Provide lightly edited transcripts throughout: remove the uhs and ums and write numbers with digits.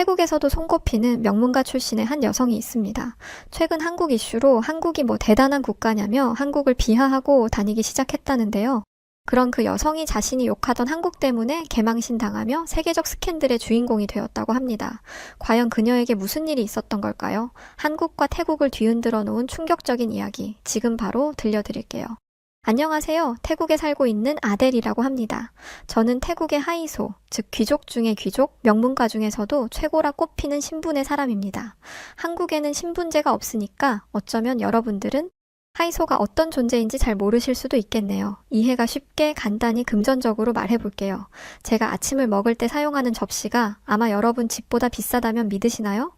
태국에서도 손꼽히는 명문가 출신의 한 여성이 있습니다. 최근 한국 이슈로 한국이 뭐 대단한 국가냐며 한국을 비하하고 다니기 시작했다는데요. 그런 그 여성이 자신이 욕하던 한국 때문에 개망신 당하며 세계적 스캔들의 주인공이 되었다고 합니다. 과연 그녀에게 무슨 일이 있었던 걸까요? 한국과 태국을 뒤흔들어 놓은 충격적인 이야기, 지금 바로 들려드릴게요. 안녕하세요. 태국에 살고 있는 아델이라고 합니다. 저는 태국의 하이소, 즉 귀족 중의 귀족, 명문가 중에서도 최고라 꼽히는 신분의 사람입니다. 한국에는 신분제가 없으니까 어쩌면 여러분들은 하이소가 어떤 존재인지 잘 모르실 수도 있겠네요. 이해가 쉽게 간단히 금전적으로 말해볼게요. 제가 아침을 먹을 때 사용하는 접시가 아마 여러분 집보다 비싸다면 믿으시나요?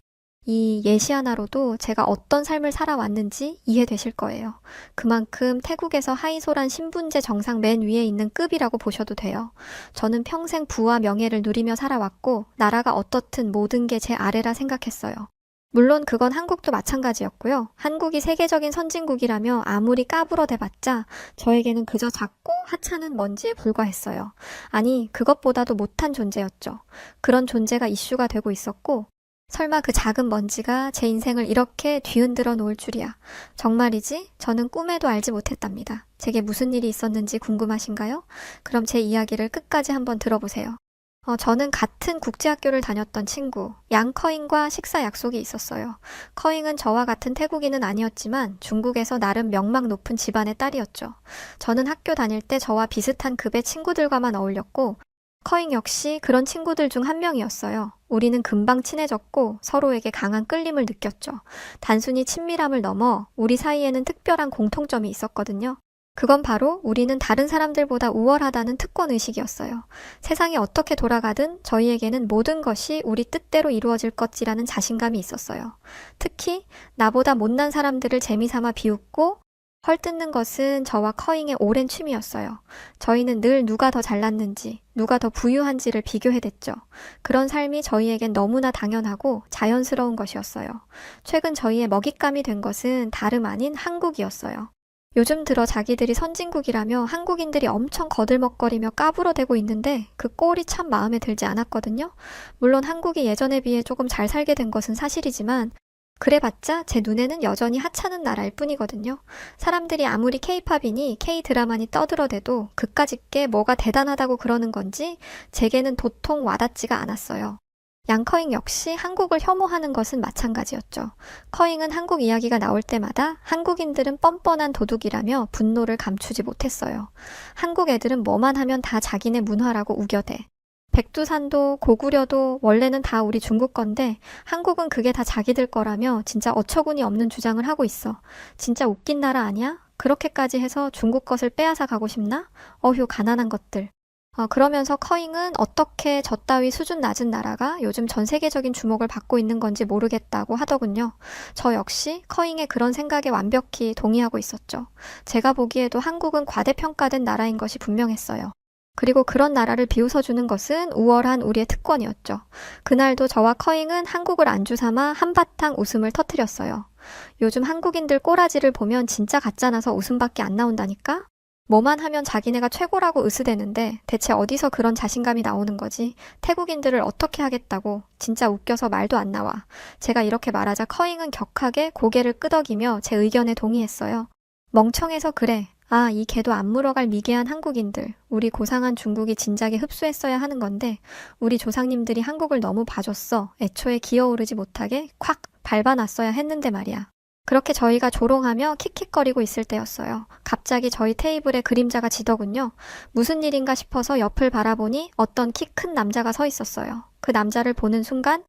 이 예시 하나로도 제가 어떤 삶을 살아왔는지 이해되실 거예요. 그만큼 태국에서 하이소란 신분제 정상 맨 위에 있는 급이라고 보셔도 돼요. 저는 평생 부와 명예를 누리며 살아왔고 나라가 어떻든 모든 게 제 아래라 생각했어요. 물론 그건 한국도 마찬가지였고요. 한국이 세계적인 선진국이라며 아무리 까불어대봤자 저에게는 그저 작고 하찮은 먼지에 불과했어요. 아니, 그것보다도 못한 존재였죠. 그런 존재가 이슈가 되고 있었고 설마 그 작은 먼지가 제 인생을 이렇게 뒤흔들어 놓을 줄이야. 정말이지? 저는 꿈에도 알지 못했답니다. 제게 무슨 일이 있었는지 궁금하신가요? 그럼 제 이야기를 끝까지 한번 들어보세요. 저는 같은 국제학교를 다녔던 친구, 양커잉과 식사 약속이 있었어요. 커잉은 저와 같은 태국인은 아니었지만 중국에서 나름 명망 높은 집안의 딸이었죠. 저는 학교 다닐 때 저와 비슷한 급의 친구들과만 어울렸고 커잉 역시 그런 친구들 중 한 명이었어요. 우리는 금방 친해졌고 서로에게 강한 끌림을 느꼈죠. 단순히 친밀함을 넘어 우리 사이에는 특별한 공통점이 있었거든요. 그건 바로 우리는 다른 사람들보다 우월하다는 특권의식이었어요. 세상이 어떻게 돌아가든 저희에게는 모든 것이 우리 뜻대로 이루어질 것이라는 자신감이 있었어요. 특히 나보다 못난 사람들을 재미삼아 비웃고 헐뜯는 것은 저와 커잉의 오랜 취미였어요. 저희는 늘 누가 더 잘났는지, 누가 더 부유한지를 비교해댔죠. 그런 삶이 저희에겐 너무나 당연하고 자연스러운 것이었어요. 최근 저희의 먹잇감이 된 것은 다름 아닌 한국이었어요. 요즘 들어 자기들이 선진국이라며 한국인들이 엄청 거들먹거리며 까불어대고 있는데 그 꼴이 참 마음에 들지 않았거든요. 물론 한국이 예전에 비해 조금 잘 살게 된 것은 사실이지만 그래봤자 제 눈에는 여전히 하찮은 나라일 뿐이거든요. 사람들이 아무리 K-팝이니 K-드라마니 떠들어대도 그까짓 게 뭐가 대단하다고 그러는 건지 제게는 도통 와닿지가 않았어요. 양커잉 역시 한국을 혐오하는 것은 마찬가지였죠. 커잉은 한국 이야기가 나올 때마다 한국인들은 뻔뻔한 도둑이라며 분노를 감추지 못했어요. 한국 애들은 뭐만 하면 다 자기네 문화라고 우겨대. 백두산도 고구려도 원래는 다 우리 중국 건데 한국은 그게 다 자기들 거라며 진짜 어처구니 없는 주장을 하고 있어. 진짜 웃긴 나라 아니야? 그렇게까지 해서 중국 것을 빼앗아 가고 싶나? 어휴, 가난한 것들. 그러면서 커잉은 어떻게 저 따위 수준 낮은 나라가 요즘 전 세계적인 주목을 받고 있는 건지 모르겠다고 하더군요. 저 역시 커잉의 그런 생각에 완벽히 동의하고 있었죠. 제가 보기에도 한국은 과대평가된 나라인 것이 분명했어요. 그리고 그런 나라를 비웃어주는 것은 우월한 우리의 특권이었죠. 그날도 저와 커잉은 한국을 안주 삼아 한바탕 웃음을 터뜨렸어요. 요즘 한국인들 꼬라지를 보면 진짜 가짜나서 웃음밖에 안 나온다니까? 뭐만 하면 자기네가 최고라고 으스대는데 대체 어디서 그런 자신감이 나오는 거지? 태국인들을 어떻게 하겠다고? 진짜 웃겨서 말도 안 나와. 제가 이렇게 말하자 커잉은 격하게 고개를 끄덕이며 제 의견에 동의했어요. 멍청해서 그래. 아, 이 개도 안 물어갈 미개한 한국인들. 우리 고상한 중국이 진작에 흡수했어야 하는 건데 우리 조상님들이 한국을 너무 봐줬어. 애초에 기어오르지 못하게 콱 밟아놨어야 했는데 말이야. 그렇게 저희가 조롱하며 킥킥거리고 있을 때였어요. 갑자기 저희 테이블에 그림자가 지더군요. 무슨 일인가 싶어서 옆을 바라보니 어떤 키 큰 남자가 서 있었어요. 그 남자를 보는 순간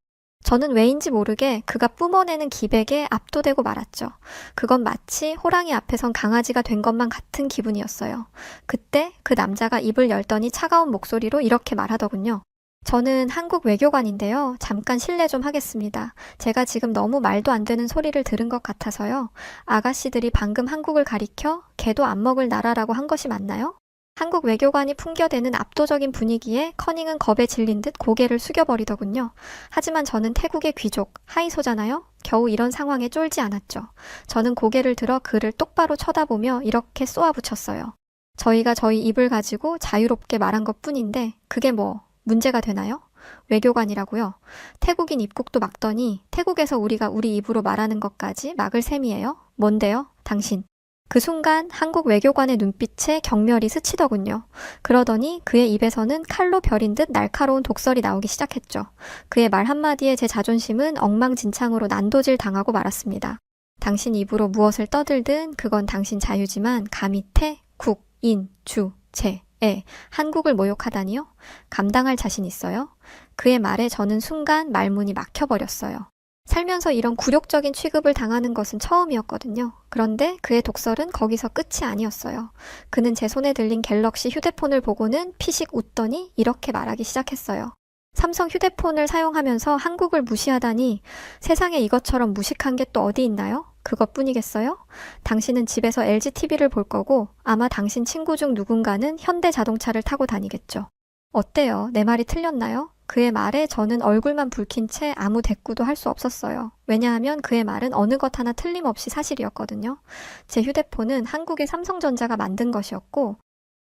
저는 왜인지 모르게 그가 뿜어내는 기백에 압도되고 말았죠. 그건 마치 호랑이 앞에선 강아지가 된 것만 같은 기분이었어요. 그때 그 남자가 입을 열더니 차가운 목소리로 이렇게 말하더군요. 저는 한국 외교관인데요. 잠깐 실례 좀 하겠습니다. 제가 지금 너무 말도 안 되는 소리를 들은 것 같아서요. 아가씨들이 방금 한국을 가리켜 개도 안 먹을 나라라고 한 것이 맞나요? 한국 외교관이 풍겨대는 압도적인 분위기에 커닝은 겁에 질린 듯 고개를 숙여버리더군요. 하지만 저는 태국의 귀족, 하이소잖아요. 겨우 이런 상황에 쫄지 않았죠. 저는 고개를 들어 그를 똑바로 쳐다보며 이렇게 쏘아붙였어요. 저희가 저희 입을 가지고 자유롭게 말한 것뿐인데 그게 뭐 문제가 되나요? 외교관이라고요? 태국인 입국도 막더니 태국에서 우리가 우리 입으로 말하는 것까지 막을 셈이에요? 뭔데요? 당신. 그 순간 한국 외교관의 눈빛에 경멸이 스치더군요. 그러더니 그의 입에서는 칼로 벼린 듯 날카로운 독설이 나오기 시작했죠. 그의 말 한마디에 제 자존심은 엉망진창으로 난도질 당하고 말았습니다. 당신 입으로 무엇을 떠들든 그건 당신 자유지만 감히 태, 국, 인, 주, 제, 에 한국을 모욕하다니요? 감당할 자신 있어요? 그의 말에 저는 순간 말문이 막혀버렸어요. 살면서 이런 굴욕적인 취급을 당하는 것은 처음이었거든요. 그런데 그의 독설은 거기서 끝이 아니었어요. 그는 제 손에 들린 갤럭시 휴대폰을 보고는 피식 웃더니 이렇게 말하기 시작했어요. 삼성 휴대폰을 사용하면서 한국을 무시하다니 세상에 이것처럼 무식한 게 또 어디 있나요? 그것뿐이겠어요? 당신은 집에서 LG TV를 볼 거고 아마 당신 친구 중 누군가는 현대 자동차를 타고 다니겠죠. 어때요? 내 말이 틀렸나요? 그의 말에 저는 얼굴만 붉힌 채 아무 대꾸도 할 수 없었어요. 왜냐하면 그의 말은 어느 것 하나 틀림없이 사실이었거든요. 제 휴대폰은 한국의 삼성전자가 만든 것이었고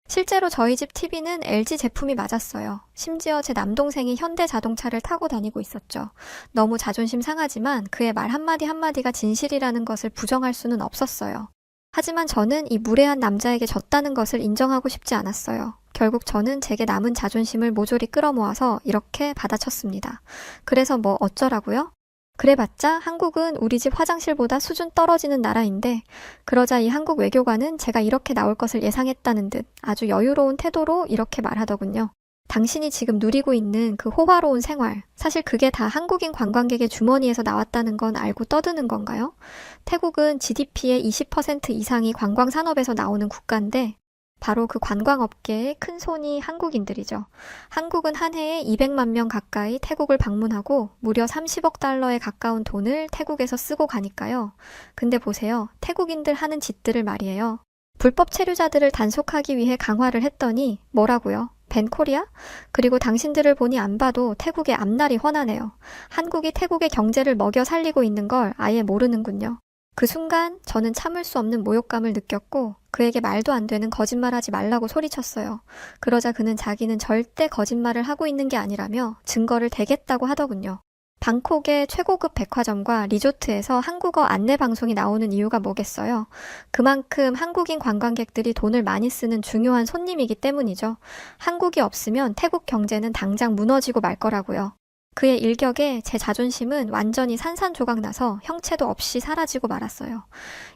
실제로 저희 집 TV는 LG 제품이 맞았어요. 심지어 제 남동생이 현대 자동차를 타고 다니고 있었죠. 너무 자존심 상하지만 그의 말 한마디 한마디가 진실이라는 것을 부정할 수는 없었어요. 하지만 저는 이 무례한 남자에게 졌다는 것을 인정하고 싶지 않았어요. 결국 저는 제게 남은 자존심을 모조리 끌어모아서 이렇게 받아쳤습니다. 그래서 뭐 어쩌라고요? 그래봤자 한국은 우리 집 화장실보다 수준 떨어지는 나라인데 그러자 이 한국 외교관은 제가 이렇게 나올 것을 예상했다는 듯 아주 여유로운 태도로 이렇게 말하더군요. 당신이 지금 누리고 있는 그 호화로운 생활, 사실 그게 다 한국인 관광객의 주머니에서 나왔다는 건 알고 떠드는 건가요? 태국은 GDP의 20% 이상이 관광산업에서 나오는 국가인데 바로 그 관광업계의 큰 손이 한국인들이죠. 한국은 한 해에 200만 명 가까이 태국을 방문하고 무려 30억 달러에 가까운 돈을 태국에서 쓰고 가니까요. 근데 보세요. 태국인들 하는 짓들을 말이에요. 불법 체류자들을 단속하기 위해 강화를 했더니 뭐라고요? 벤코리아? 그리고 당신들을 보니 안 봐도 태국의 앞날이 훤하네요. 한국이 태국의 경제를 먹여 살리고 있는 걸 아예 모르는군요. 그 순간 저는 참을 수 없는 모욕감을 느꼈고 그에게 말도 안 되는 거짓말하지 말라고 소리쳤어요. 그러자 그는 자기는 절대 거짓말을 하고 있는 게 아니라며 증거를 대겠다고 하더군요. 방콕의 최고급 백화점과 리조트에서 한국어 안내 방송이 나오는 이유가 뭐겠어요? 그만큼 한국인 관광객들이 돈을 많이 쓰는 중요한 손님이기 때문이죠. 한국이 없으면 태국 경제는 당장 무너지고 말 거라고요. 그의 일격에 제 자존심은 완전히 산산조각 나서 형체도 없이 사라지고 말았어요.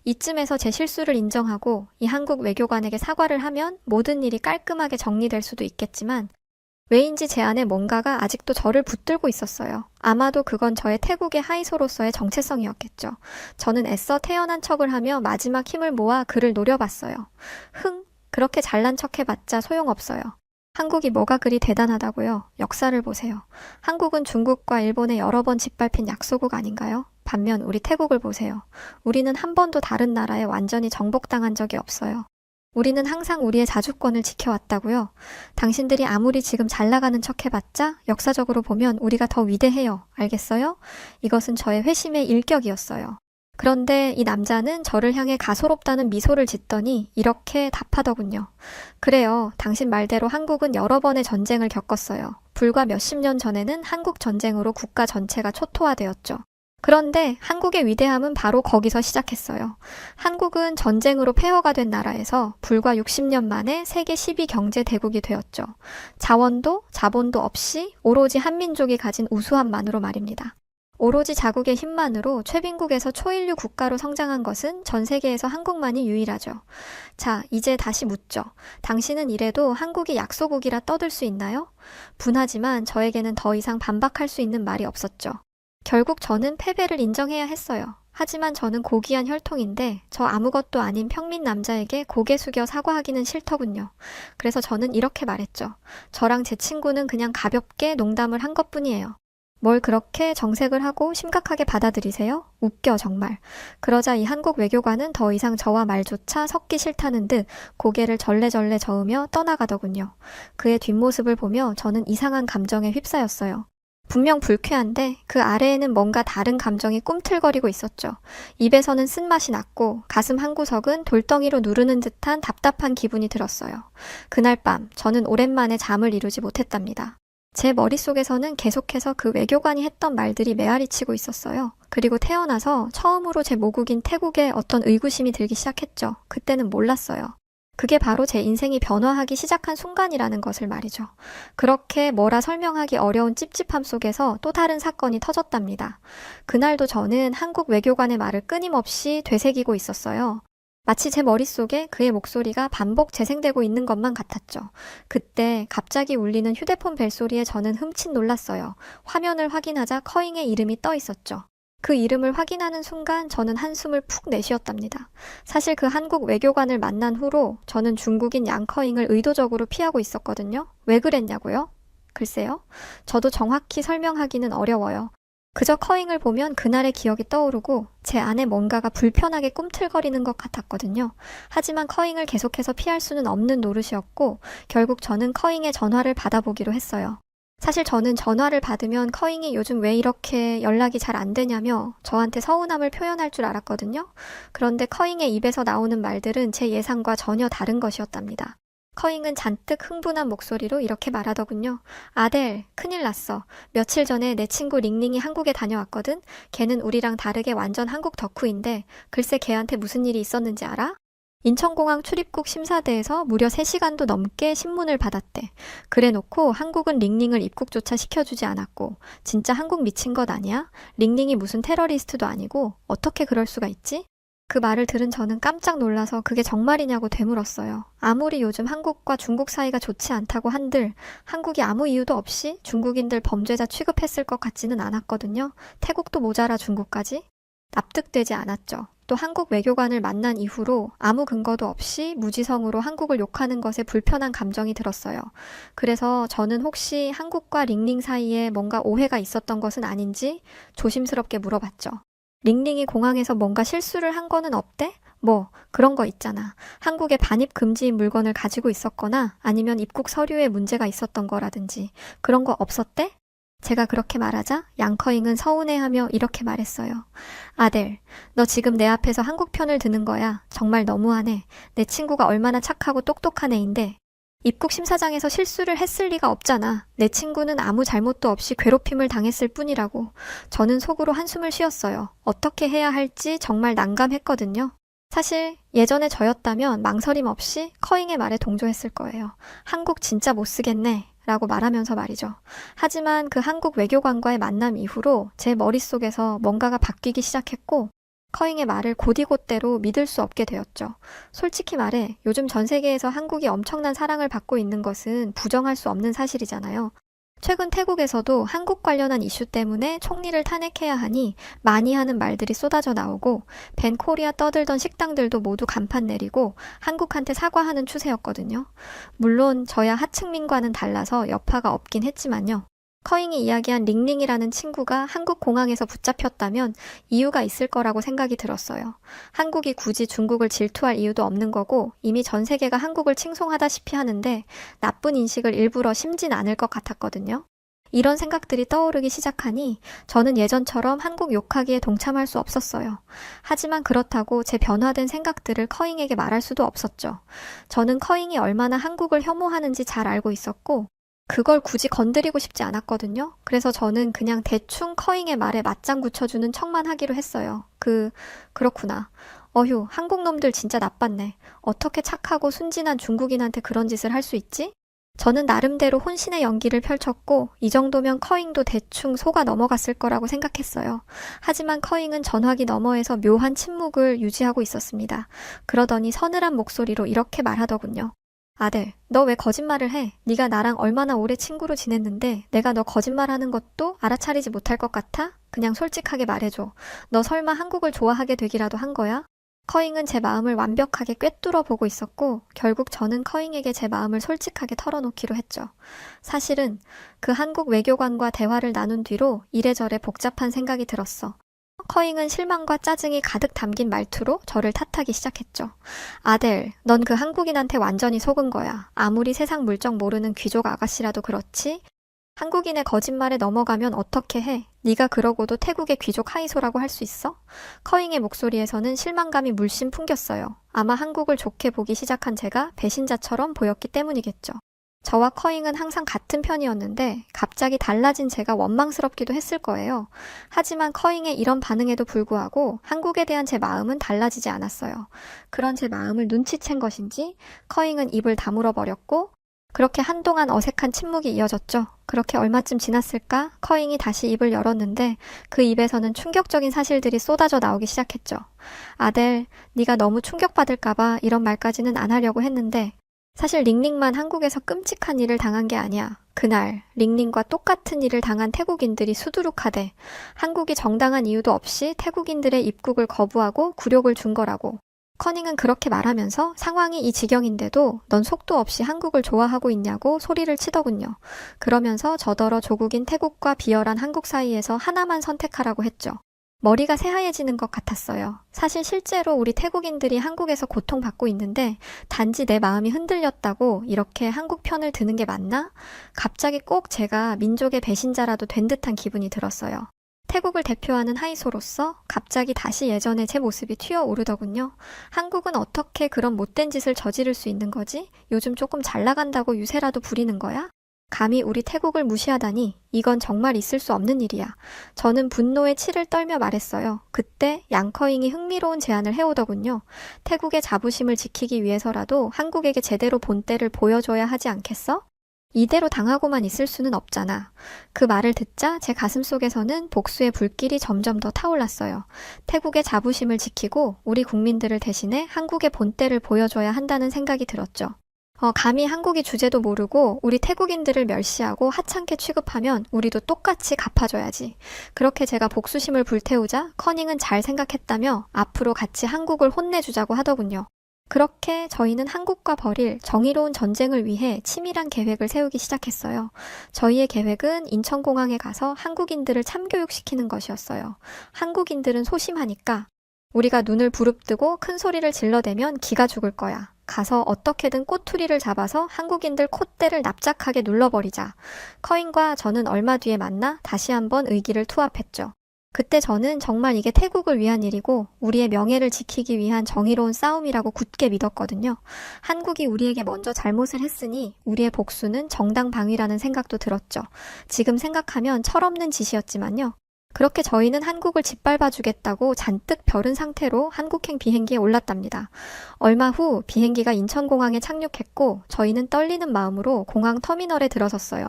이쯤에서 제 실수를 인정하고 이 한국 외교관에게 사과를 하면 모든 일이 깔끔하게 정리될 수도 있겠지만 왜인지 제 안에 뭔가가 아직도 저를 붙들고 있었어요. 아마도 그건 저의 태국의 하이소로서의 정체성이었겠죠. 저는 애써 태연한 척을 하며 마지막 힘을 모아 그를 노려봤어요. 그렇게 잘난 척 해봤자 소용없어요. 한국이 뭐가 그리 대단하다고요? 역사를 보세요. 한국은 중국과 일본에 여러 번 짓밟힌 약소국 아닌가요? 반면 우리 태국을 보세요. 우리는 한 번도 다른 나라에 완전히 정복당한 적이 없어요. 우리는 항상 우리의 자주권을 지켜왔다고요. 당신들이 아무리 지금 잘 나가는 척 해봤자 역사적으로 보면 우리가 더 위대해요. 알겠어요? 이것은 저의 회심의 일격이었어요. 그런데 이 남자는 저를 향해 가소롭다는 미소를 짓더니 이렇게 답하더군요. 그래요. 당신 말대로 한국은 여러 번의 전쟁을 겪었어요. 불과 몇십 년 전에는 한국 전쟁으로 국가 전체가 초토화되었죠. 그런데 한국의 위대함은 바로 거기서 시작했어요. 한국은 전쟁으로 폐허가 된 나라에서 불과 60년 만에 세계 10위 경제 대국이 되었죠. 자원도 자본도 없이 오로지 한민족이 가진 우수함만으로 말입니다. 오로지 자국의 힘만으로 최빈국에서 초인류 국가로 성장한 것은 전 세계에서 한국만이 유일하죠. 자, 이제 다시 묻죠. 당신은 이래도 한국이 약소국이라 떠들 수 있나요? 분하지만 저에게는 더 이상 반박할 수 있는 말이 없었죠. 결국 저는 패배를 인정해야 했어요. 하지만 저는 고귀한 혈통인데 저 아무것도 아닌 평민 남자에게 고개 숙여 사과하기는 싫더군요. 그래서 저는 이렇게 말했죠. 저랑 제 친구는 그냥 가볍게 농담을 한 것뿐이에요. 뭘 그렇게 정색을 하고 심각하게 받아들이세요? 웃겨 정말. 그러자 이 한국 외교관은 더 이상 저와 말조차 섞기 싫다는 듯 고개를 절레절레 저으며 떠나가더군요. 그의 뒷모습을 보며 저는 이상한 감정에 휩싸였어요. 분명 불쾌한데 그 아래에는 뭔가 다른 감정이 꿈틀거리고 있었죠. 입에서는 쓴맛이 났고 가슴 한구석은 돌덩이로 누르는 듯한 답답한 기분이 들었어요. 그날 밤 저는 오랜만에 잠을 이루지 못했답니다. 제 머릿속에서는 계속해서 그 외교관이 했던 말들이 메아리치고 있었어요. 그리고 태어나서 처음으로 제 모국인 태국에 어떤 의구심이 들기 시작했죠. 그때는 몰랐어요. 그게 바로 제 인생이 변화하기 시작한 순간이라는 것을 말이죠. 그렇게 뭐라 설명하기 어려운 찝찝함 속에서 또 다른 사건이 터졌답니다. 그날도 저는 한국 외교관의 말을 끊임없이 되새기고 있었어요. 마치 제 머릿속에 그의 목소리가 반복 재생되고 있는 것만 같았죠. 그때 갑자기 울리는 휴대폰 벨소리에 저는 흠칫 놀랐어요. 화면을 확인하자 커잉의 이름이 떠 있었죠. 그 이름을 확인하는 순간 저는 한숨을 푹 내쉬었답니다. 사실 그 한국 외교관을 만난 후로 저는 중국인 양커잉을 의도적으로 피하고 있었거든요. 왜 그랬냐고요? 글쎄요. 저도 정확히 설명하기는 어려워요. 그저 커잉을 보면 그날의 기억이 떠오르고 제 안에 뭔가가 불편하게 꿈틀거리는 것 같았거든요. 하지만 커잉을 계속해서 피할 수는 없는 노릇이었고 결국 저는 커잉의 전화를 받아보기로 했어요. 사실 저는 전화를 받으면 커잉이 요즘 왜 이렇게 연락이 잘 안 되냐며 저한테 서운함을 표현할 줄 알았거든요. 그런데 커잉의 입에서 나오는 말들은 제 예상과 전혀 다른 것이었답니다. 커잉은 잔뜩 흥분한 목소리로 이렇게 말하더군요. 아델, 큰일 났어. 며칠 전에 내 친구 링링이 한국에 다녀왔거든. 걔는 우리랑 다르게 완전 한국 덕후인데 글쎄 걔한테 무슨 일이 있었는지 알아? 인천공항 출입국 심사대에서 무려 3시간도 넘게 신문을 받았대. 그래놓고 한국은 링링을 입국조차 시켜주지 않았고 진짜 한국 미친 것 아니야? 링링이 무슨 테러리스트도 아니고 어떻게 그럴 수가 있지? 그 말을 들은 저는 깜짝 놀라서 그게 정말이냐고 되물었어요. 아무리 요즘 한국과 중국 사이가 좋지 않다고 한들 한국이 아무 이유도 없이 중국인들 범죄자 취급했을 것 같지는 않았거든요. 태국도 모자라 중국까지? 납득되지 않았죠. 또 한국 외교관을 만난 이후로 아무 근거도 없이 무지성으로 한국을 욕하는 것에 불편한 감정이 들었어요. 그래서 저는 혹시 한국과 링링 사이에 뭔가 오해가 있었던 것은 아닌지 조심스럽게 물어봤죠. 링링이 공항에서 뭔가 실수를 한 거는 없대? 뭐 그런 거 있잖아. 한국에 반입 금지인 물건을 가지고 있었거나 아니면 입국 서류에 문제가 있었던 거라든지 그런 거 없었대? 제가 그렇게 말하자 양커잉은 서운해하며 이렇게 말했어요. 아델, 너 지금 내 앞에서 한국 편을 드는 거야. 정말 너무하네. 내 친구가 얼마나 착하고 똑똑한 애인데 입국 심사장에서 실수를 했을 리가 없잖아. 내 친구는 아무 잘못도 없이 괴롭힘을 당했을 뿐이라고. 저는 속으로 한숨을 쉬었어요. 어떻게 해야 할지 정말 난감했거든요. 사실 예전에 저였다면 망설임 없이 커잉의 말에 동조했을 거예요. 한국 진짜 못 쓰겠네. 라고 말하면서 말이죠. 하지만 그 한국 외교관과의 만남 이후로 제 머릿속에서 뭔가가 바뀌기 시작했고 커잉의 말을 곧이곧대로 믿을 수 없게 되었죠. 솔직히 말해 요즘 전 세계에서 한국이 엄청난 사랑을 받고 있는 것은 부정할 수 없는 사실이잖아요. 최근 태국에서도 한국 관련한 이슈 때문에 총리를 탄핵해야 하니 많이 하는 말들이 쏟아져 나오고 벤 코리아 떠들던 식당들도 모두 간판 내리고 한국한테 사과하는 추세였거든요. 물론 저야 하층민과는 달라서 여파가 없긴 했지만요. 커잉이 이야기한 링링이라는 친구가 한국 공항에서 붙잡혔다면 이유가 있을 거라고 생각이 들었어요. 한국이 굳이 중국을 질투할 이유도 없는 거고 이미 전 세계가 한국을 칭송하다시피 하는데 나쁜 인식을 일부러 심진 않을 것 같았거든요. 이런 생각들이 떠오르기 시작하니 저는 예전처럼 한국 욕하기에 동참할 수 없었어요. 하지만 그렇다고 제 변화된 생각들을 커잉에게 말할 수도 없었죠. 저는 커잉이 얼마나 한국을 혐오하는지 잘 알고 있었고 그걸 굳이 건드리고 싶지 않았거든요. 그래서 저는 그냥 대충 커잉의 말에 맞장구 쳐주는 척만 하기로 했어요. 그렇구나. 어휴, 한국 놈들 진짜 나빴네. 어떻게 착하고 순진한 중국인한테 그런 짓을 할 수 있지? 저는 나름대로 혼신의 연기를 펼쳤고 이 정도면 커잉도 대충 속아 넘어갔을 거라고 생각했어요. 하지만 커잉은 전화기 너머에서 묘한 침묵을 유지하고 있었습니다. 그러더니 서늘한 목소리로 이렇게 말하더군요. 아들, 너 왜 거짓말을 해? 네가 나랑 얼마나 오래 친구로 지냈는데 내가 너 거짓말하는 것도 알아차리지 못할 것 같아? 그냥 솔직하게 말해줘. 너 설마 한국을 좋아하게 되기라도 한 거야? 커잉은 제 마음을 완벽하게 꿰뚫어 보고 있었고 결국 저는 커잉에게 제 마음을 솔직하게 털어놓기로 했죠. 사실은 그 한국 외교관과 대화를 나눈 뒤로 이래저래 복잡한 생각이 들었어. 커잉은 실망과 짜증이 가득 담긴 말투로 저를 탓하기 시작했죠. 아델, 넌 그 한국인한테 완전히 속은 거야. 아무리 세상 물정 모르는 귀족 아가씨라도 그렇지? 한국인의 거짓말에 넘어가면 어떻게 해? 네가 그러고도 태국의 귀족 하이소라고 할 수 있어? 커잉의 목소리에서는 실망감이 물씬 풍겼어요. 아마 한국을 좋게 보기 시작한 제가 배신자처럼 보였기 때문이겠죠. 저와 커잉은 항상 같은 편이었는데 갑자기 달라진 제가 원망스럽기도 했을 거예요. 하지만 커잉의 이런 반응에도 불구하고 한국에 대한 제 마음은 달라지지 않았어요. 그런 제 마음을 눈치챈 것인지 커잉은 입을 다물어 버렸고 그렇게 한동안 어색한 침묵이 이어졌죠. 그렇게 얼마쯤 지났을까? 커잉이 다시 입을 열었는데 그 입에서는 충격적인 사실들이 쏟아져 나오기 시작했죠. 아델, 네가 너무 충격받을까봐 이런 말까지는 안 하려고 했는데 사실 링링만 한국에서 끔찍한 일을 당한 게 아니야. 그날 링링과 똑같은 일을 당한 태국인들이 수두룩하대. 한국이 정당한 이유도 없이 태국인들의 입국을 거부하고 굴욕을 준 거라고. 커닝은 그렇게 말하면서 상황이 이 지경인데도 넌 속도 없이 한국을 좋아하고 있냐고 소리를 치더군요. 그러면서 저더러 조국인 태국과 비열한 한국 사이에서 하나만 선택하라고 했죠. 머리가 새하얘지는 것 같았어요. 사실 실제로 우리 태국인들이 한국에서 고통받고 있는데 단지 내 마음이 흔들렸다고 이렇게 한국 편을 드는 게 맞나? 갑자기 꼭 제가 민족의 배신자라도 된 듯한 기분이 들었어요. 태국을 대표하는 하이소로서 갑자기 다시 예전의 제 모습이 튀어오르더군요. 한국은 어떻게 그런 못된 짓을 저지를 수 있는 거지? 요즘 조금 잘 나간다고 유세라도 부리는 거야? 감히 우리 태국을 무시하다니 이건 정말 있을 수 없는 일이야. 저는 분노에 치를 떨며 말했어요. 그때 양커잉이 흥미로운 제안을 해오더군요. 태국의 자부심을 지키기 위해서라도 한국에게 제대로 본때를 보여줘야 하지 않겠어? 이대로 당하고만 있을 수는 없잖아. 그 말을 듣자 제 가슴속에서는 복수의 불길이 점점 더 타올랐어요. 태국의 자부심을 지키고 우리 국민들을 대신해 한국의 본때를 보여줘야 한다는 생각이 들었죠. 감히 한국이 주제도 모르고 우리 태국인들을 멸시하고 하찮게 취급하면 우리도 똑같이 갚아줘야지. 그렇게 제가 복수심을 불태우자 커닝은 잘 생각했다며 앞으로 같이 한국을 혼내주자고 하더군요. 그렇게 저희는 한국과 벌일 정의로운 전쟁을 위해 치밀한 계획을 세우기 시작했어요. 저희의 계획은 인천공항에 가서 한국인들을 참교육시키는 것이었어요. 한국인들은 소심하니까 우리가 눈을 부릅뜨고 큰 소리를 질러대면 기가 죽을 거야. 가서 어떻게든 꼬투리를 잡아서 한국인들 콧대를 납작하게 눌러버리자. 커인과 저는 얼마 뒤에 만나 다시 한번 의기를 투합했죠. 그때 저는 정말 이게 태국을 위한 일이고 우리의 명예를 지키기 위한 정의로운 싸움이라고 굳게 믿었거든요. 한국이 우리에게 먼저 잘못을 했으니 우리의 복수는 정당방위라는 생각도 들었죠. 지금 생각하면 철없는 짓이었지만요. 그렇게 저희는 한국을 짓밟아주겠다고 잔뜩 벼른 상태로 한국행 비행기에 올랐답니다. 얼마 후 비행기가 인천공항에 착륙했고 저희는 떨리는 마음으로 공항 터미널에 들어섰어요.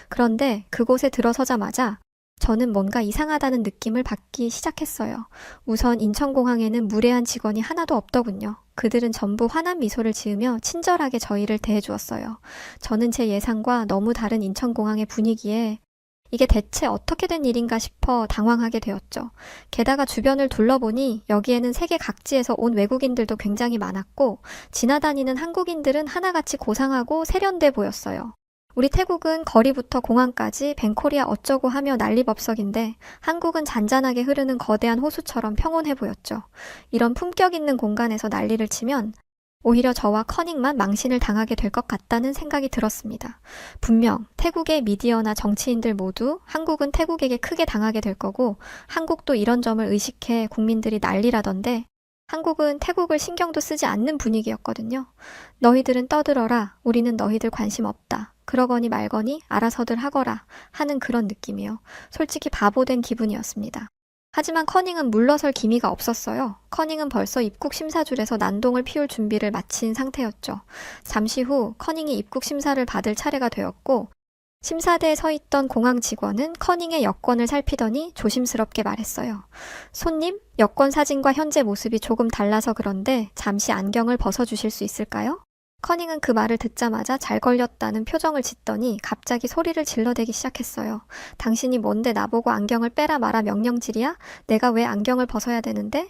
그런데 그곳에 들어서자마자 저는 뭔가 이상하다는 느낌을 받기 시작했어요. 우선 인천공항에는 무례한 직원이 하나도 없더군요. 그들은 전부 환한 미소를 지으며 친절하게 저희를 대해주었어요. 저는 제 예상과 너무 다른 인천공항의 분위기에 이게 대체 어떻게 된 일인가 싶어 당황하게 되었죠. 게다가 주변을 둘러보니 여기에는 세계 각지에서 온 외국인들도 굉장히 많았고 지나다니는 한국인들은 하나같이 고상하고 세련돼 보였어요. 우리 태국은 거리부터 공항까지 벤코리아 어쩌고 하며 난리법석인데 한국은 잔잔하게 흐르는 거대한 호수처럼 평온해 보였죠. 이런 품격 있는 공간에서 난리를 치면 오히려 저와 커닝만 망신을 당하게 될 것 같다는 생각이 들었습니다. 분명 태국의 미디어나 정치인들 모두 한국은 태국에게 크게 당하게 될 거고 한국도 이런 점을 의식해 국민들이 난리라던데 한국은 태국을 신경도 쓰지 않는 분위기였거든요. 너희들은 떠들어라. 우리는 너희들 관심 없다. 그러거니 말거니 알아서들 하거라 하는 그런 느낌이요. 솔직히 바보된 기분이었습니다. 하지만 커닝은 물러설 기미가 없었어요. 커닝은 벌써 입국 심사줄에서 난동을 피울 준비를 마친 상태였죠. 잠시 후 커닝이 입국 심사를 받을 차례가 되었고 심사대에 서 있던 공항 직원은 커닝의 여권을 살피더니 조심스럽게 말했어요. 손님, 여권 사진과 현재 모습이 조금 달라서 그런데 잠시 안경을 벗어주실 수 있을까요? 커닝은 그 말을 듣자마자 잘 걸렸다는 표정을 짓더니 갑자기 소리를 질러대기 시작했어요. 당신이 뭔데 나보고 안경을 빼라 마라 명령질이야? 내가 왜 안경을 벗어야 되는데?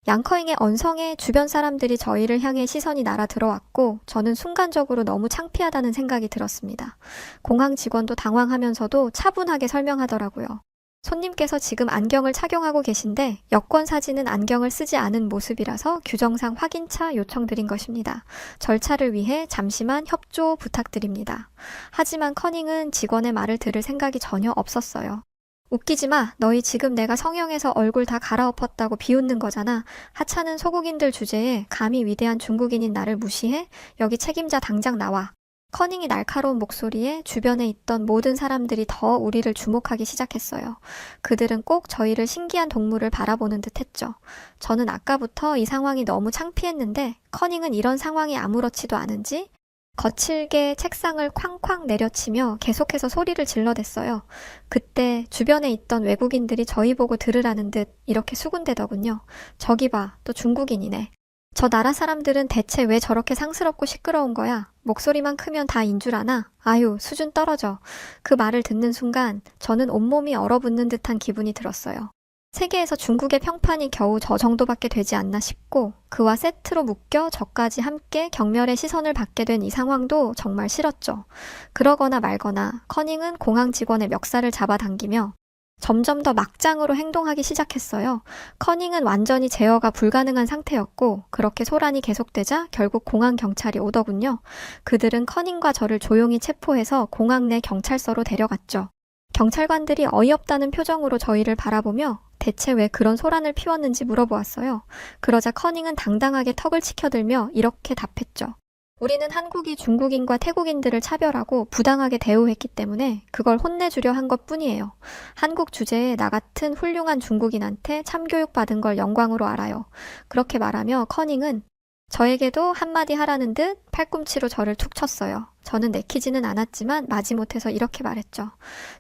양커잉의 언성에 주변 사람들이 저희를 향해 시선이 날아 들어왔고 저는 순간적으로 너무 창피하다는 생각이 들었습니다. 공항 직원도 당황하면서도 차분하게 설명하더라고요. 손님께서 지금 안경을 착용하고 계신데 여권 사진은 안경을 쓰지 않은 모습이라서 규정상 확인차 요청드린 것입니다. 절차를 위해 잠시만 협조 부탁드립니다. 하지만 커닝은 직원의 말을 들을 생각이 전혀 없었어요. 웃기지 마. 너희 지금 내가 성형해서 얼굴 다 갈아엎었다고 비웃는 거잖아. 하찮은 소국인들 주제에 감히 위대한 중국인인 나를 무시해? 여기 책임자 당장 나와. 커닝이 날카로운 목소리에 주변에 있던 모든 사람들이 더 우리를 주목하기 시작했어요. 그들은 꼭 저희를 신기한 동물을 바라보는 듯 했죠. 저는 아까부터 이 상황이 너무 창피했는데 커닝은 이런 상황이 아무렇지도 않은지 거칠게 책상을 쾅쾅 내려치며 계속해서 소리를 질러댔어요. 그때 주변에 있던 외국인들이 저희 보고 들으라는 듯 이렇게 수군대더군요. 저기 봐, 또 중국인이네. 저 나라 사람들은 대체 왜 저렇게 상스럽고 시끄러운 거야? 목소리만 크면 다인 줄 아나? 아유, 수준 떨어져. 그 말을 듣는 순간 저는 온몸이 얼어붙는 듯한 기분이 들었어요. 세계에서 중국의 평판이 겨우 저 정도밖에 되지 않나 싶고 그와 세트로 묶여 저까지 함께 경멸의 시선을 받게 된 이 상황도 정말 싫었죠. 그러거나 말거나 커닝은 공항 직원의 멱살을 잡아당기며 점점 더 막장으로 행동하기 시작했어요. 커닝은 완전히 제어가 불가능한 상태였고 그렇게 소란이 계속되자 결국 공항 경찰이 오더군요. 그들은 커닝과 저를 조용히 체포해서 공항 내 경찰서로 데려갔죠. 경찰관들이 어이없다는 표정으로 저희를 바라보며 대체 왜 그런 소란을 피웠는지 물어보았어요. 그러자 커닝은 당당하게 턱을 치켜들며 이렇게 답했죠. 우리는 한국이 중국인과 태국인들을 차별하고 부당하게 대우했기 때문에 그걸 혼내주려 한 것뿐이에요. 한국 주제에 나 같은 훌륭한 중국인한테 참교육 받은 걸 영광으로 알아요. 그렇게 말하며 커닝은 저에게도 한마디 하라는 듯 팔꿈치로 저를 툭 쳤어요. 저는 내키지는 않았지만 마지못해서 이렇게 말했죠.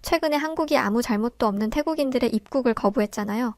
최근에 한국이 아무 잘못도 없는 태국인들의 입국을 거부했잖아요.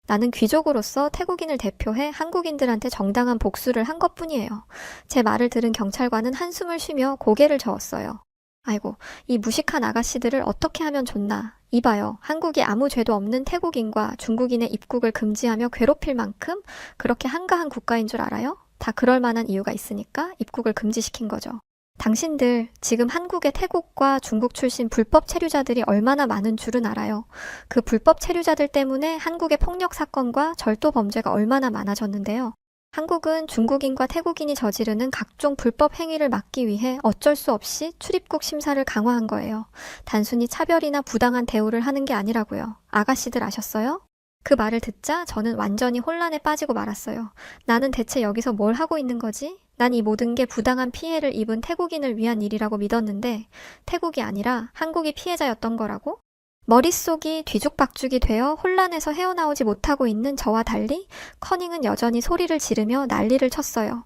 나는 귀족으로서 태국인을 대표해 한국인들한테 정당한 복수를 한 것뿐이에요. 제 말을 들은 경찰관은 한숨을 쉬며 고개를 저었어요. 아이고, 이 무식한 아가씨들을 어떻게 하면 좋나. 이봐요. 한국이 아무 죄도 없는 태국인과 중국인의 입국을 금지하며 괴롭힐 만큼 그렇게 한가한 국가인 줄 알아요? 다 그럴 만한 이유가 있으니까 입국을 금지시킨 거죠. 당신들 지금 한국의 태국과 중국 출신 불법 체류자들이 얼마나 많은 줄은 알아요. 그 불법 체류자들 때문에 한국의 폭력 사건과 절도 범죄가 얼마나 많아졌는데요. 한국은 중국인과 태국인이 저지르는 각종 불법 행위를 막기 위해 어쩔 수 없이 출입국 심사를 강화한 거예요. 단순히 차별이나 부당한 대우를 하는 게 아니라고요. 아가씨들 아셨어요? 그 말을 듣자 저는 완전히 혼란에 빠지고 말았어요. 나는 대체 여기서 뭘 하고 있는 거지? 난 이 모든 게 부당한 피해를 입은 태국인을 위한 일이라고 믿었는데 태국이 아니라 한국이 피해자였던 거라고? 머릿속이 뒤죽박죽이 되어 혼란에서 헤어나오지 못하고 있는 저와 달리 커닝은 여전히 소리를 지르며 난리를 쳤어요.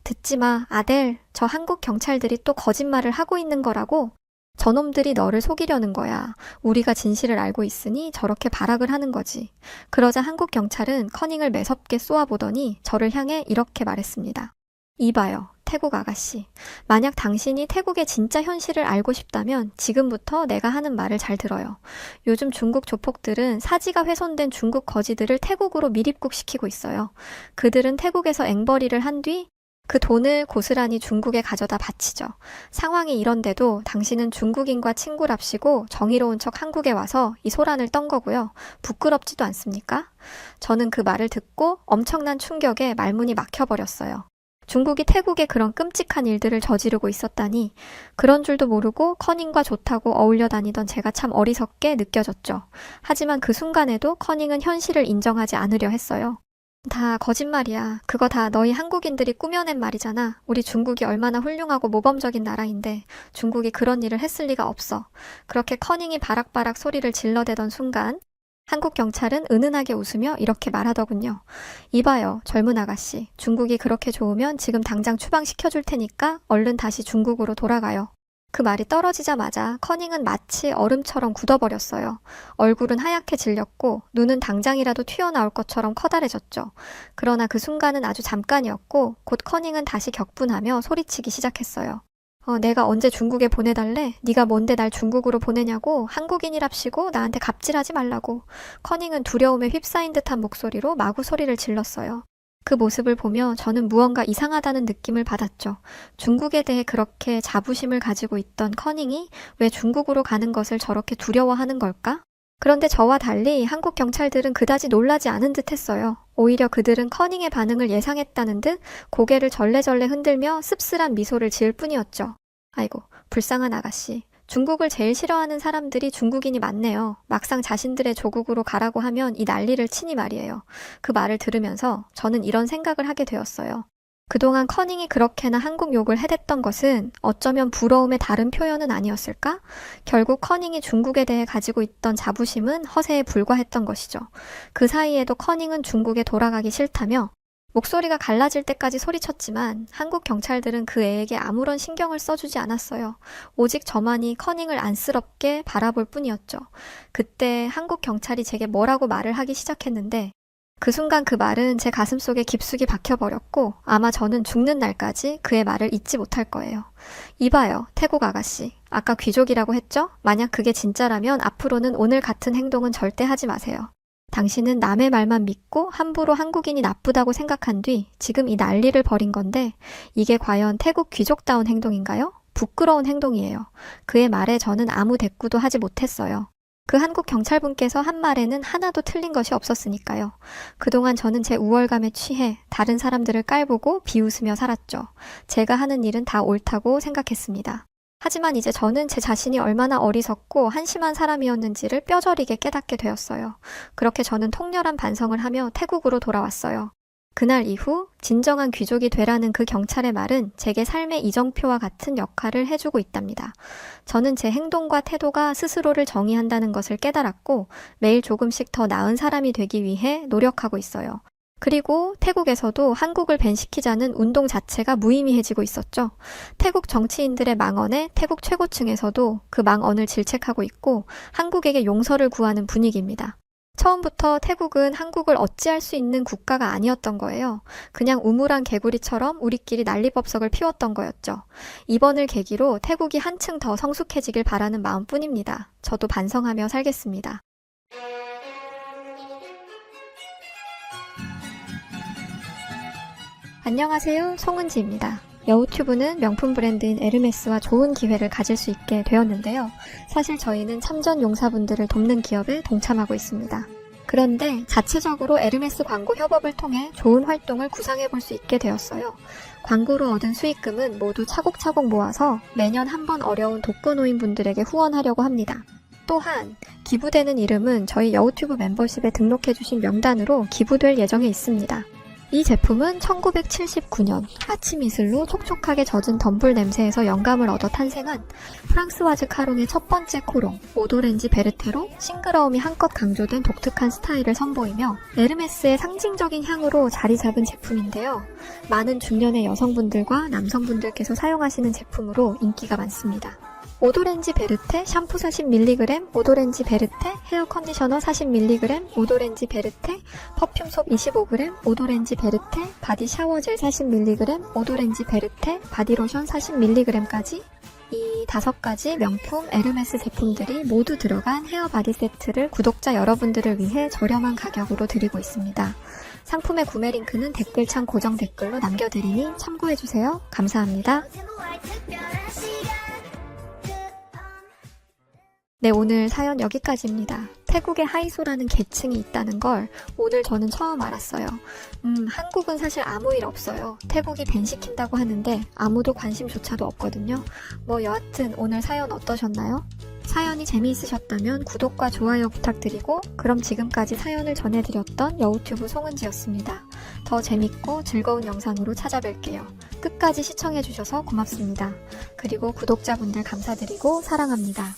듣지 마, 아델. 저 한국 경찰들이 또 거짓말을 하고 있는 거라고? 저놈들이 너를 속이려는 거야. 우리가 진실을 알고 있으니 저렇게 발악을 하는 거지. 그러자 한국 경찰은 커닝을 매섭게 쏘아보더니 저를 향해 이렇게 말했습니다. 이봐요, 태국 아가씨. 만약 당신이 태국의 진짜 현실을 알고 싶다면 지금부터 내가 하는 말을 잘 들어요. 요즘 중국 조폭들은 사지가 훼손된 중국 거지들을 태국으로 밀입국시키고 있어요. 그들은 태국에서 앵벌이를 한 뒤 그 돈을 고스란히 중국에 가져다 바치죠. 상황이 이런데도 당신은 중국인과 친구랍시고 정의로운 척 한국에 와서 이 소란을 떤 거고요. 부끄럽지도 않습니까? 저는 그 말을 듣고 엄청난 충격에 말문이 막혀버렸어요. 중국이 태국에 그런 끔찍한 일들을 저지르고 있었다니 그런 줄도 모르고 커닝과 좋다고 어울려 다니던 제가 참 어리석게 느껴졌죠. 하지만 그 순간에도 커닝은 현실을 인정하지 않으려 했어요. 다 거짓말이야. 그거 다 너희 한국인들이 꾸며낸 말이잖아. 우리 중국이 얼마나 훌륭하고 모범적인 나라인데 중국이 그런 일을 했을 리가 없어. 그렇게 커닝이 바락바락 소리를 질러대던 순간 한국 경찰은 은은하게 웃으며 이렇게 말하더군요. 이봐요, 젊은 아가씨. 중국이 그렇게 좋으면 지금 당장 추방시켜줄 테니까 얼른 다시 중국으로 돌아가요. 그 말이 떨어지자마자 커닝은 마치 얼음처럼 굳어버렸어요. 얼굴은 하얗게 질렸고 눈은 당장이라도 튀어나올 것처럼 커다래졌죠. 그러나 그 순간은 아주 잠깐이었고 곧 커닝은 다시 격분하며 소리치기 시작했어요. 내가 언제 중국에 보내달래? 네가 뭔데 날 중국으로 보내냐고? 한국인이랍시고 나한테 갑질하지 말라고. 커닝은 두려움에 휩싸인 듯한 목소리로 마구 소리를 질렀어요. 그 모습을 보며 저는 무언가 이상하다는 느낌을 받았죠. 중국에 대해 그렇게 자부심을 가지고 있던 커닝이 왜 중국으로 가는 것을 저렇게 두려워하는 걸까? 그런데 저와 달리 한국 경찰들은 그다지 놀라지 않은 듯 했어요. 오히려 그들은 커닝의 반응을 예상했다는 듯 고개를 절레절레 흔들며 씁쓸한 미소를 지을 뿐이었죠. 아이고, 불쌍한 아가씨. 중국을 제일 싫어하는 사람들이 중국인이 많네요. 막상 자신들의 조국으로 가라고 하면 이 난리를 치니 말이에요. 그 말을 들으면서 저는 이런 생각을 하게 되었어요. 그동안 커닝이 그렇게나 한국 욕을 해댔던 것은 어쩌면 부러움의 다른 표현은 아니었을까? 결국 커닝이 중국에 대해 가지고 있던 자부심은 허세에 불과했던 것이죠. 그 사이에도 커닝은 중국에 돌아가기 싫다며 목소리가 갈라질 때까지 소리쳤지만 한국 경찰들은 그 애에게 아무런 신경을 써주지 않았어요. 오직 저만이 커닝을 안쓰럽게 바라볼 뿐이었죠. 그때 한국 경찰이 제게 뭐라고 말을 하기 시작했는데 그 순간 그 말은 제 가슴속에 깊숙이 박혀버렸고 아마 저는 죽는 날까지 그의 말을 잊지 못할 거예요. 이봐요, 태국 아가씨. 아까 귀족이라고 했죠? 만약 그게 진짜라면 앞으로는 오늘 같은 행동은 절대 하지 마세요. 당신은 남의 말만 믿고 함부로 한국인이 나쁘다고 생각한 뒤 지금 이 난리를 벌인 건데 이게 과연 태국 귀족다운 행동인가요? 부끄러운 행동이에요. 그의 말에 저는 아무 대꾸도 하지 못했어요. 그 한국 경찰분께서 한 말에는 하나도 틀린 것이 없었으니까요. 그동안 저는 제 우월감에 취해 다른 사람들을 깔보고 비웃으며 살았죠. 제가 하는 일은 다 옳다고 생각했습니다. 하지만 이제 저는 제 자신이 얼마나 어리석고 한심한 사람이었는지를 뼈저리게 깨닫게 되었어요. 그렇게 저는 통렬한 반성을 하며 태국으로 돌아왔어요. 그날 이후 진정한 귀족이 되라는 그 경찰의 말은 제게 삶의 이정표와 같은 역할을 해주고 있답니다. 저는 제 행동과 태도가 스스로를 정의한다는 것을 깨달았고 매일 조금씩 더 나은 사람이 되기 위해 노력하고 있어요. 그리고 태국에서도 한국을 밴시키자는 운동 자체가 무의미해지고 있었죠. 태국 정치인들의 망언에 태국 최고층에서도 그 망언을 질책하고 있고 한국에게 용서를 구하는 분위기입니다. 처음부터 태국은 한국을 어찌할 수 있는 국가가 아니었던 거예요. 그냥 우물안 개구리처럼 우리끼리 난리법석을 피웠던 거였죠. 이번을 계기로 태국이 한층 더 성숙해지길 바라는 마음뿐입니다. 저도 반성하며 살겠습니다. 안녕하세요, 송은지입니다. 여우튜브는 명품 브랜드인 에르메스와 좋은 기회를 가질 수 있게 되었는데요. 사실 저희는 참전 용사분들을 돕는 기업에 동참하고 있습니다. 그런데 자체적으로 에르메스 광고 협업을 통해 좋은 활동을 구상해 볼 수 있게 되었어요. 광고로 얻은 수익금은 모두 차곡차곡 모아서 매년 한 번 어려운 독거노인분들에게 후원하려고 합니다. 또한 기부되는 이름은 저희 여우튜브 멤버십에 등록해주신 명단으로 기부될 예정에 있습니다. 이 제품은 1979년 아침 이슬로 촉촉하게 젖은 덤불 냄새에서 영감을 얻어 탄생한 프랑스와즈 카롱의 첫 번째 코롱, 오도렌지 베르테로 싱그러움이 한껏 강조된 독특한 스타일을 선보이며 에르메스의 상징적인 향으로 자리 잡은 제품인데요. 많은 중년의 여성분들과 남성분들께서 사용하시는 제품으로 인기가 많습니다. 오도렌지 베르테 샴푸 40mg, 오도렌지 베르테 헤어 컨디셔너 40mg, 오도렌지 베르테 퍼퓸솜 25g, 오도렌지 베르테 바디 샤워젤 40mg, 오도렌지 베르테 바디로션 40mg까지 이 5가지 명품 에르메스 제품들이 모두 들어간 헤어 바디 세트를 구독자 여러분들을 위해 저렴한 가격으로 드리고 있습니다. 상품의 구매 링크는 댓글창 고정 댓글로 남겨드리니 참고해주세요. 감사합니다. 네, 오늘 사연 여기까지입니다. 태국에 하이소라는 계층이 있다는 걸 오늘 저는 처음 알았어요. 한국은 사실 아무 일 없어요. 태국이 밴시킨다고 하는데 아무도 관심조차도 없거든요. 여하튼 오늘 사연 어떠셨나요? 사연이 재미있으셨다면 구독과 좋아요 부탁드리고 그럼 지금까지 사연을 전해드렸던 여우튜브 송은지였습니다. 더 재밌고 즐거운 영상으로 찾아뵐게요. 끝까지 시청해주셔서 고맙습니다. 그리고 구독자분들 감사드리고 사랑합니다.